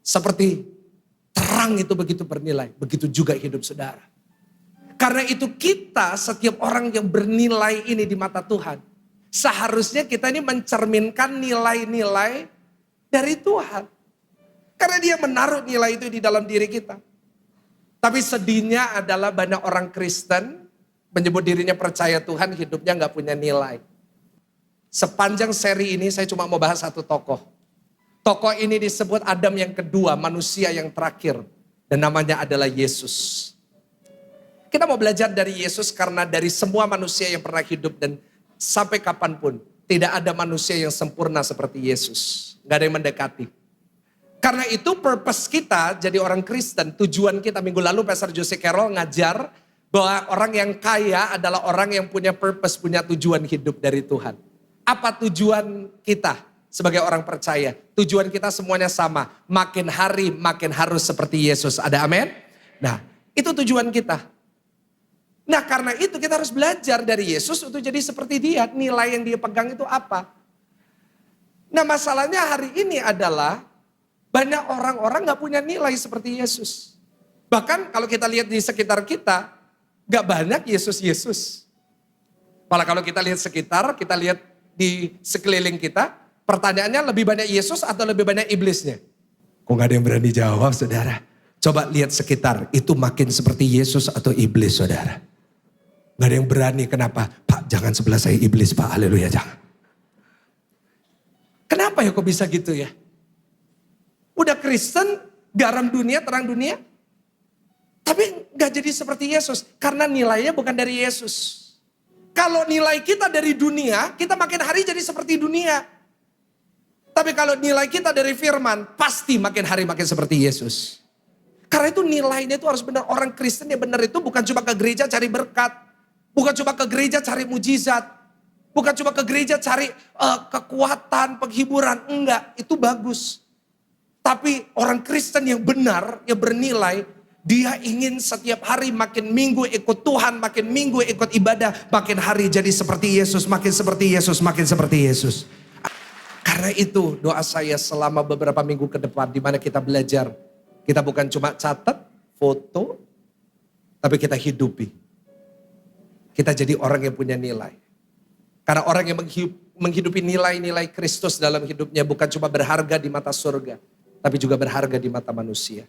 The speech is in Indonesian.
Seperti terang itu begitu bernilai, begitu juga hidup saudara. Karena itu kita, setiap orang yang bernilai ini di mata Tuhan, seharusnya kita ini mencerminkan nilai-nilai dari Tuhan. Karena dia menaruh nilai itu di dalam diri kita. Tapi sedihnya adalah banyak orang Kristen menyebut dirinya percaya Tuhan, hidupnya gak punya nilai. Sepanjang seri ini saya cuma mau bahas satu tokoh. Tokoh ini disebut Adam yang kedua, manusia yang terakhir. Dan namanya adalah Yesus. Kita mau belajar dari Yesus karena dari semua manusia yang pernah hidup dan sampai kapanpun tidak ada manusia yang sempurna seperti Yesus. Gak ada yang mendekati. Karena itu purpose kita jadi orang Kristen, tujuan kita minggu lalu Pastor Jose Carroll ngajar bahwa orang yang kaya adalah orang yang punya purpose, punya tujuan hidup dari Tuhan. Apa tujuan kita sebagai orang percaya? Tujuan kita semuanya sama, makin hari makin harus seperti Yesus. Ada amin? Nah, itu tujuan kita. Nah, karena itu kita harus belajar dari Yesus untuk jadi seperti dia. Nilai yang dia pegang itu apa? Nah, masalahnya hari ini adalah banyak orang-orang gak punya nilai seperti Yesus. Bahkan kalau kita lihat di sekitar kita, gak banyak Yesus-Yesus. Malah kalau kita lihat sekitar, kita lihat di sekeliling kita, pertanyaannya lebih banyak Yesus atau lebih banyak iblisnya? Kok gak ada yang berani jawab, saudara? Coba lihat sekitar, itu makin seperti Yesus atau iblis, saudara? Gak ada yang berani, kenapa? Pak, jangan sebelah saya iblis, Pak, haleluya, jangan. Kenapa ya kok bisa gitu ya? Udah Kristen, garam dunia, terang dunia. Tapi gak jadi seperti Yesus. Karena nilainya bukan dari Yesus. Kalau nilai kita dari dunia, kita makin hari jadi seperti dunia. Tapi kalau nilai kita dari firman, pasti makin hari makin seperti Yesus. Karena itu nilainya itu harus benar. Orang Kristen yang benar itu bukan cuma ke gereja cari berkat. Bukan cuma ke gereja cari mujizat. Bukan cuma ke gereja cari kekuatan, penghiburan. Enggak, itu bagus. Tapi orang Kristen yang benar, yang bernilai, dia ingin setiap hari makin minggu ikut Tuhan, makin minggu ikut ibadah, makin hari jadi seperti Yesus, makin seperti Yesus, makin seperti Yesus. Karena itu doa saya selama beberapa minggu ke depan di mana kita belajar. Kita bukan cuma catat, foto, tapi kita hidupi. Kita jadi orang yang punya nilai. Karena orang yang menghidupi nilai-nilai Kristus dalam hidupnya bukan cuma berharga di mata surga, tapi juga berharga di mata manusia.